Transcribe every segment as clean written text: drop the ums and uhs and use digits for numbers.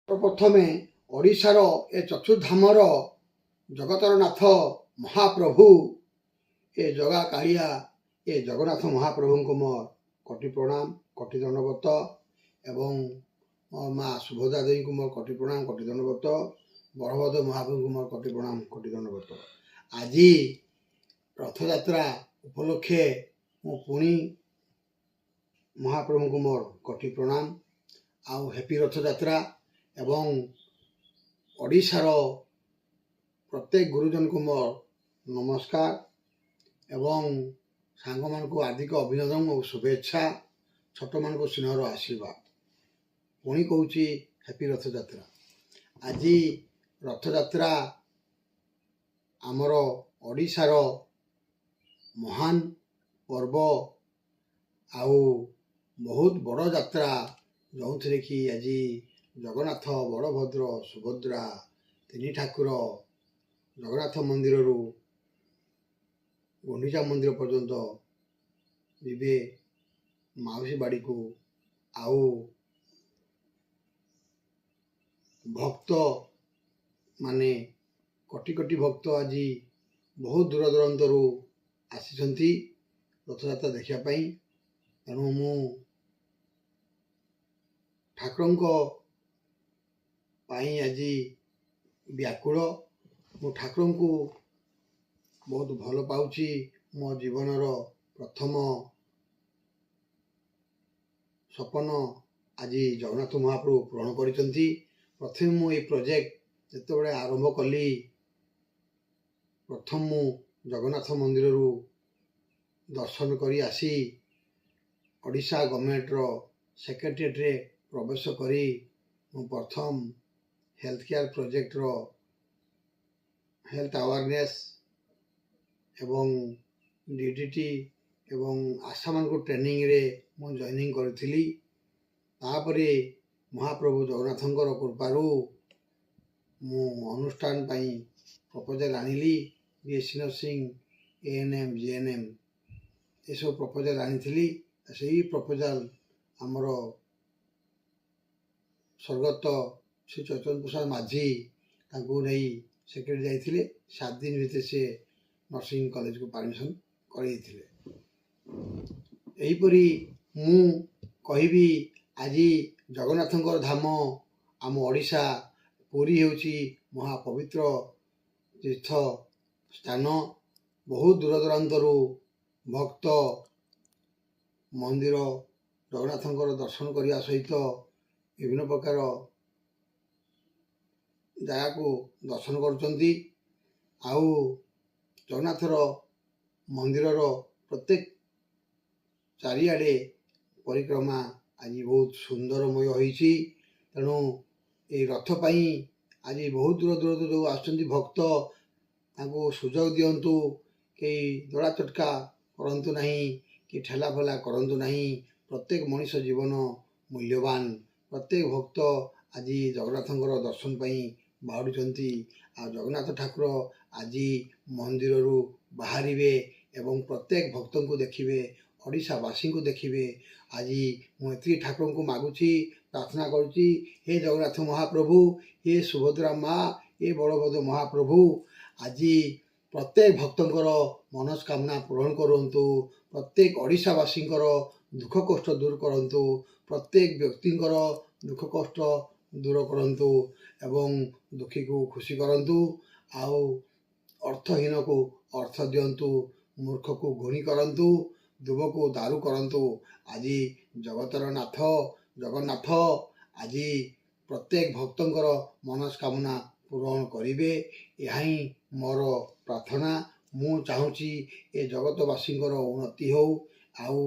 ପ୍ରଥମେ ଓଡ଼ିଶାର ଏ ଚତୁର୍ଧାମର ଜଗତର ନାଥ ମହାପ୍ରଭୁ ଏ ଜଗା କାଳିଆ ଏ ଜଗନ୍ନାଥ ମହାପ୍ରଭୁଙ୍କୁ ମୋର କୋଟି ପ୍ରଣାମ, କୋଟି ଦଣ୍ଡବତ ଏବଂ ମା ସୁଭଦ୍ରା ଦେବୀଙ୍କୁ ମୋର କୋଟି ପ୍ରଣାମ, କୋଟି ଦଣ୍ଡବତ, ବଳଭଦ୍ର ମହାପ୍ରଭୁଙ୍କୁ ମୋର କୋଟି ପ୍ରଣାମ, କୋଟି ଦଣ୍ଡବତ। ଆଜି ରଥଯାତ୍ରା ଉପଲକ୍ଷେ ମୁଁ ପୁଣି ମହାପ୍ରଭୁଙ୍କୁ ମୋର କୋଟି ପ୍ରଣାମ ଆଉ ହେପି ରଥଯାତ୍ରା। ଏବଂ ଓଡ଼ିଶାର ପ୍ରତ୍ୟେକ ଗୁରୁଜନଙ୍କୁ ମୋର ନମସ୍କାର ଏବଂ ସାଙ୍ଗମାନଙ୍କୁ ହାର୍ଦ୍ଦିକ ଅଭିନନ୍ଦନ ଓ ଶୁଭେଚ୍ଛା, ଛୋଟମାନଙ୍କୁ ସ୍ନେହର ଆଶୀର୍ବାଦ। ପୁଣି କହୁଛି ହେପି ରଥଯାତ୍ରା। ଆଜି ରଥଯାତ୍ରା ଆମର ଓଡ଼ିଶାର ମହାନ ପର୍ବ ଆଉ ବହୁତ ବଡ଼ ଯାତ୍ରା, ଯେଉଁଥିରେ କି ଆଜି ଜଗନ୍ନାଥ, ବଳଭଦ୍ର, ସୁଭଦ୍ରା ତିନି ଠାକୁର ଜଗନ୍ନାଥ ମନ୍ଦିରରୁ ଗୁଣ୍ଡିଚା ମନ୍ଦିର ପର୍ଯ୍ୟନ୍ତ ଯିବେ ମାଉସୀ ବାଡ଼ିକୁ। ଆଉ ଭକ୍ତ ମାନେ କୋଟି କୋଟି ଭକ୍ତ ଆଜି ବହୁତ ଦୂର ଦୂରାନ୍ତରୁ ଆସିଛନ୍ତି ରଥଯାତ୍ରା ଦେଖିବା ପାଇଁ। ତେଣୁ ମୁଁ ଠାକୁରଙ୍କ ପାଇଁ ଆଜି ବ୍ୟାକୁଳ। ମୁଁ ଠାକୁରଙ୍କୁ ବହୁତ ଭଲ ପାଉଛି। ମୋ ଜୀବନର ପ୍ରଥମ ସପନ ଆଜି ଜଗନ୍ନାଥ ମହାପ୍ରଭୁ ପୂରଣ କରିଛନ୍ତି। ପ୍ରଥମେ ମୁଁ ଏହି ପ୍ରୋଜେକ୍ଟ ଯେତେବେଳେ ଆରମ୍ଭ କଲି, ପ୍ରଥମ ମୁଁ ଜଗନ୍ନାଥ ମନ୍ଦିରରୁ ଦର୍ଶନ କରି ଆସି ଓଡ଼ିଶା ଗଭର୍ଣ୍ଣମେଣ୍ଟର ସେକ୍ରେଟେରିଏଟ୍ରେ ପ୍ରବେଶ କରି ମୁଁ ପ୍ରଥମ ହେଲ୍ଥ କେୟାର ପ୍ରୋଜେକ୍ଟର ହେଲ୍ଥ ଆୱାରନେସ୍ ଏବଂ DDT ଏବଂ ଆଶାମାନଙ୍କୁ ଟ୍ରେନିଂରେ ମୁଁ ଜଏନିଂ କରିଥିଲି। ତାପରେ ମହାପ୍ରଭୁ ଜଗନ୍ନାଥଙ୍କର କୃପାରୁ ମୁଁ ଅନୁଷ୍ଠାନ ପାଇଁ ପ୍ରପୋଜାଲ୍ ଆଣିଲି। BSc ନର୍ସିଂ, ANM, GNM ଏସବୁ ପ୍ରପୋଜାଲ୍ ଆଣିଥିଲି। ସେହି ପ୍ରପୋଜାଲ୍ ଆମର ସ୍ୱର୍ଗତ ଶ୍ରୀ ଚୈତନ୍ୟ ପ୍ରସାଦ ମାଝୀ ତାଙ୍କୁ ନେଇ ସେକ୍ରେଟାରୀ ଯାଇଥିଲେ। 7 ଦିନ ଭିତରେ ସେ ନର୍ସିଂ କଲେଜକୁ ପାରମିସନ୍ କରିଦେଇଥିଲେ। ଏହିପରି ମୁଁ କହିବି, ଆଜି ଜଗନ୍ନାଥଙ୍କର ଧାମ ଆମ ଓଡ଼ିଶା, ପୁରୀ ହେଉଛି ମହାପବିତ୍ର ତୀର୍ଥ ସ୍ଥାନ। ବହୁତ ଦୂର ଦୂରାନ୍ତରୁ ଭକ୍ତ ମନ୍ଦିର ଜଗନ୍ନାଥଙ୍କର ଦର୍ଶନ କରିବା ସହିତ ବିଭିନ୍ନ ପ୍ରକାର ଜାଗାକୁ ଦର୍ଶନ କରୁଛନ୍ତି। ଆଉ ଜଗନ୍ନାଥର ମନ୍ଦିରର ପ୍ରତ୍ୟେକ ଚାରିଆଡ଼େ ପରିକ୍ରମା ଆଜି ବହୁତ ସୁନ୍ଦରମୟ ହୋଇଛି। ତେଣୁ ଏହି ରଥ ପାଇଁ ଆଜି ବହୁତ ଦୂର ଦୂରରୁ ଯେଉଁ ଆସୁଛନ୍ତି ଭକ୍ତ ତାଙ୍କୁ ସୁଯୋଗ ଦିଅନ୍ତୁ, କେହି ଦଳା ଚଟକା କରନ୍ତୁ ନାହିଁ, କି ଠେଲାଫେଲା କରନ୍ତୁ ନାହିଁ। ପ୍ରତ୍ୟେକ ମଣିଷ ଜୀବନ ମୂଲ୍ୟବାନ। ପ୍ରତ୍ୟେକ ଭକ୍ତ ଆଜି ଜଗନ୍ନାଥଙ୍କର ଦର୍ଶନ ପାଇଁ ବାହୁଡ଼ୁଛନ୍ତି। ଆଉ ଜଗନ୍ନାଥ ଠାକୁର ଆଜି ମନ୍ଦିରରୁ ବାହାରିବେ ଏବଂ ପ୍ରତ୍ୟେକ ଭକ୍ତଙ୍କୁ ଦେଖିବେ, ଓଡ଼ିଶାବାସୀଙ୍କୁ ଦେଖିବେ। ଆଜି ମୁଁ ଏତିକି ଠାକୁରଙ୍କୁ ମାଗୁଛି, ପ୍ରାର୍ଥନା କରୁଛି, ହେ ଜଗନ୍ନାଥ ମହାପ୍ରଭୁ, ହେ ସୁଭଦ୍ରା ମା, ହେ ବଳଭଦ୍ର ମହାପ୍ରଭୁ, ଆଜି ପ୍ରତ୍ୟେକ ଭକ୍ତଙ୍କର ମନସ୍କାମନା ପୂରଣ କରନ୍ତୁ। ପ୍ରତ୍ୟେକ ଓଡ଼ିଶାବାସୀଙ୍କର ଦୁଃଖ କଷ୍ଟ ଦୂର କରନ୍ତୁ। ପ୍ରତ୍ୟେକ ବ୍ୟକ୍ତିଙ୍କର ଦୁଃଖ କଷ୍ଟ ଦୂର କରନ୍ତୁ ଏବଂ ଦୁଃଖୀକୁ ଖୁସି କରନ୍ତୁ। ଆଉ ଅର୍ଥହୀନକୁ ଅର୍ଥ ଦିଅନ୍ତୁ, ମୂର୍ଖକୁ ଗୁଣୀ କରନ୍ତୁ, ଦୁବକୁ ଦାରୁ କରନ୍ତୁ। ଆଜି ଜଗତର ନାଥ ଜଗନ୍ନାଥ ଆଜି ପ୍ରତ୍ୟେକ ଭକ୍ତଙ୍କର ମନସ୍କାମନା ପୂରଣ କରିବେ। ଏହା ହିଁ ମୋର ପ୍ରାର୍ଥନା। ମୁଁ ଚାହୁଁଛି ଏ ଜଗତବାସୀଙ୍କର ଉନ୍ନତି ହେଉ। ଆଉ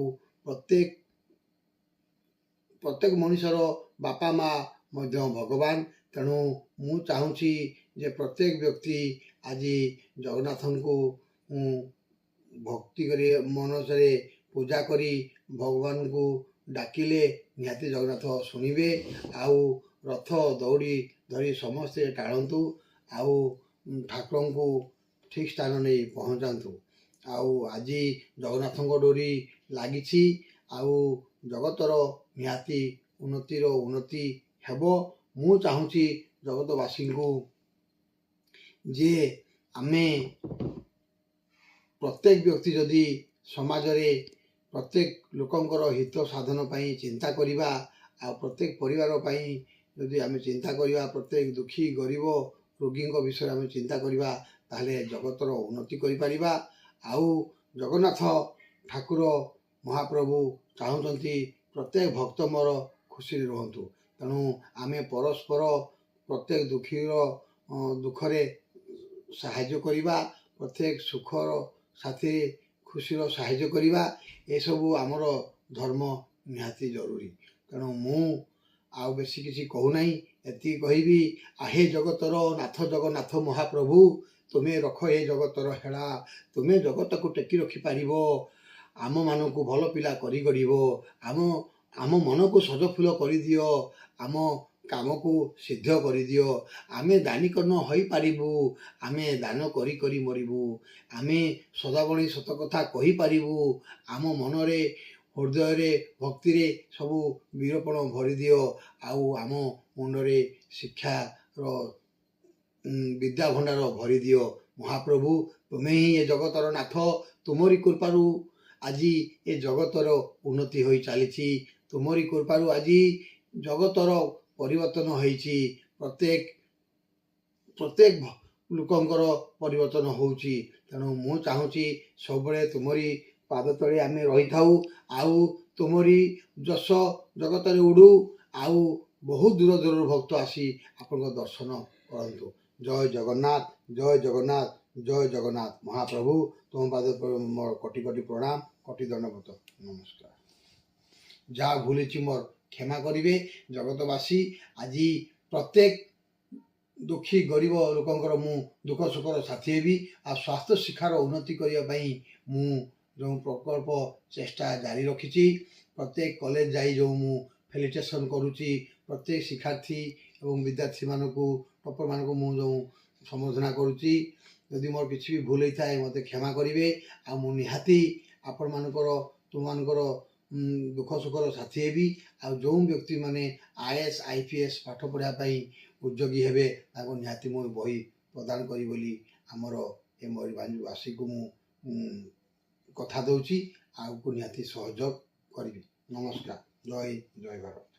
ପ୍ରତ୍ୟେକ ମଣିଷର ବାପା ମା ମଧ୍ୟ ଭଗବାନ। ତେଣୁ ମୁଁ ଚାହୁଁଛି ଯେ ପ୍ରତ୍ୟେକ ବ୍ୟକ୍ତି ଆଜି ଜଗନ୍ନାଥଙ୍କୁ ଭକ୍ତି କରି ମନସରେ ପୂଜା କରି ଭଗବାନଙ୍କୁ ଡାକିଲେ ନିହାତି ଜଗନ୍ନାଥ ଶୁଣିବେ। ଆଉ ରଥ ଦଉଡ଼ି ଧରି ସମସ୍ତେ ଟାଣନ୍ତୁ ଆଉ ଠାକୁରଙ୍କୁ ଠିକ୍ ସ୍ଥାନ ନେଇ ପହଞ୍ଚାନ୍ତୁ। ଆଉ ଆଜି ଜଗନ୍ନାଥଙ୍କ ଡୋରି ଲାଗିଛି। ଆଉ ଜଗତର ନିହାତି ଉନ୍ନତିର ଉନ୍ନତି ହେବ। ମୁଁ ଚାହୁଁଛି ଜଗତବାସୀଙ୍କୁ ଯେ ଆମେ ପ୍ରତ୍ୟେକ ବ୍ୟକ୍ତି ଯଦି ସମାଜରେ ପ୍ରତ୍ୟେକ ଲୋକଙ୍କର ହିତ ସାଧନ ପାଇଁ ଚିନ୍ତା କରିବା, ଆଉ ପ୍ରତ୍ୟେକ ପରିବାର ପାଇଁ ଯଦି ଆମେ ଚିନ୍ତା କରିବା, ପ୍ରତ୍ୟେକ ଦୁଃଖୀ ଗରିବ ରୋଗୀଙ୍କ ବିଷୟରେ ଆମେ ଚିନ୍ତା କରିବା, ତାହେଲେ ଜଗତର ଉନ୍ନତି କରିପାରିବା। ଆଉ ଜଗନ୍ନାଥ ଠାକୁର ମହାପ୍ରଭୁ ଚାହୁଁଛନ୍ତି ପ୍ରତ୍ୟେକ ଭକ୍ତ ମୋର ଖୁସିରେ ରୁହନ୍ତୁ। ତେଣୁ ଆମେ ପରସ୍ପର ପ୍ରତ୍ୟେକ ଦୁଃଖରେ ସାହାଯ୍ୟ କରିବା, ପ୍ରତ୍ୟେକ ସୁଖର ସାଥିରେ ଖୁସିର ସାହାଯ୍ୟ କରିବା, ଏସବୁ ଆମର ଧର୍ମ ନିହାତି ଜରୁରୀ। ତେଣୁ ମୁଁ ଆଉ ବେଶୀ କିଛି କହୁନାହିଁ, ଏତିକି କହିବି, ହେ ଜଗତର ନାଥ ଜଗନ୍ନାଥ ମହାପ୍ରଭୁ, ତୁମେ ରଖ ଏ ଜଗତର ହେଳା, ତୁମେ ଜଗତକୁ ଟେକି ରଖିପାରିବ, ଆମମାନଙ୍କୁ ଭଲ ପିଲା କରି ଗଢ଼ିବ, ଆମ ମନକୁ ସଜ ଫୁଲ କରିଦିଅ, ଆମ କାମକୁ ସିଦ୍ଧ କରିଦିଅ। ଆମେ ଦାନିକର୍ଣ୍ଣ ହୋଇପାରିବୁ, ଆମେ ଦାନ କରି କରି ମରିବୁ, ଆମେ ସଦାବେଳେ ସତ କଥା କହିପାରିବୁ, ଆମ ମନରେ ହୃଦୟରେ ଭକ୍ତିରେ ସବୁ ବୀରପଣ ଭରିଦିଅ। ଆଉ ଆମ ମୁଣ୍ଡରେ ଶିକ୍ଷାର ବିଦ୍ୟା ଭଣ୍ଡାର ଭରିଦିଅ। ମହାପ୍ରଭୁ ତୁମେ ହିଁ ଏ ଜଗତର ନାଥ, ତୁମରି କୃପାରୁ ଆଜି ଏ ଜଗତର ଉନ୍ନତି ହୋଇ ଚାଲିଛି, ତୁମରି କୃପାରୁ ଆଜି ଜଗତର ପରିବର୍ତ୍ତନ ହୋଇଛି। ପ୍ରତ୍ୟେକ ଲୋକଙ୍କର ପରିବର୍ତ୍ତନ ହେଉଛି। ତେଣୁ ମୁଁ ଚାହୁଁଛି ସବୁବେଳେ ତୁମରି ପାଦ ତଳେ ଆମେ ରହିଥାଉ, ଆଉ ତୁମରି ଯଶ ଜଗତରେ ଉଡ଼ୁ, ଆଉ ବହୁତ ଦୂର ଦୂରରୁ ଭକ୍ତ ଆସି ଆପଣଙ୍କ ଦର୍ଶନ କରନ୍ତୁ। ଜୟ ଜଗନ୍ନାଥ, ଜୟ ଜଗନ୍ନାଥ, ଜୟ ଜଗନ୍ନାଥ। ମହାପ୍ରଭୁ ତୁମ ପାଦ ମୋର କୋଟି କୋଟି ପ୍ରଣାମ, କୋଟି ଦଣ୍ଡବତ ନମସ୍କାର। ଯାହା ଭୁଲିଛି ମୋର କ୍ଷମା କରିବେ। ଜଗତବାସୀ ଆଜି ପ୍ରତ୍ୟେକ ଦୁଃଖୀ ଗରିବ ଲୋକଙ୍କର ମୁଁ ଦୁଃଖ ସୁଖର ସାଥୀ ହେବି। ଆଉ ସ୍ୱାସ୍ଥ୍ୟ ଶିକ୍ଷାର ଉନ୍ନତି କରିବା ପାଇଁ ମୁଁ ଯେଉଁ ପ୍ରକଳ୍ପ ଚେଷ୍ଟା ଜାରି ରଖିଛି, ପ୍ରତ୍ୟେକ କଲେଜ ଯାଇ ଯେଉଁ ମୁଁ ଫେଲିଟେସନ୍ କରୁଛି, ପ୍ରତ୍ୟେକ ଶିକ୍ଷାର୍ଥୀ ଏବଂ ବିଦ୍ୟାର୍ଥୀମାନଙ୍କୁ ଟପରମାନଙ୍କୁ ମୁଁ ଯେଉଁ ସମ୍ବର୍ଦ୍ଧନା କରୁଛି, ଯଦି ମୋର କିଛି ବି ଭୁଲ ହେଇଥାଏ ମୋତେ କ୍ଷମା କରିବେ। ଆଉ ମୁଁ ନିହାତି ତୁମମାନଙ୍କର ଦୁଃଖ ସୁଖର ସାଥୀ ହେବି। ଆଉ ଯେଉଁ ବ୍ୟକ୍ତିମାନେ IAS IPS ପାଠ ପଢ଼ିବା ପାଇଁ ଉଦ୍ୟୋଗୀ ହେବେ, ତାଙ୍କୁ ନିହାତି ମୁଁ ବହି ପ୍ରଦାନ କରିବି ବୋଲି ଆମର ଏ ମୟୂରଭଞ୍ଜବାସୀକୁ ମୁଁ କଥା ଦେଉଛି। ଆଗକୁ ନିହାତି ସହଯୋଗ କରିବି। ନମସ୍କାର। ଜୟ ଭାରତ।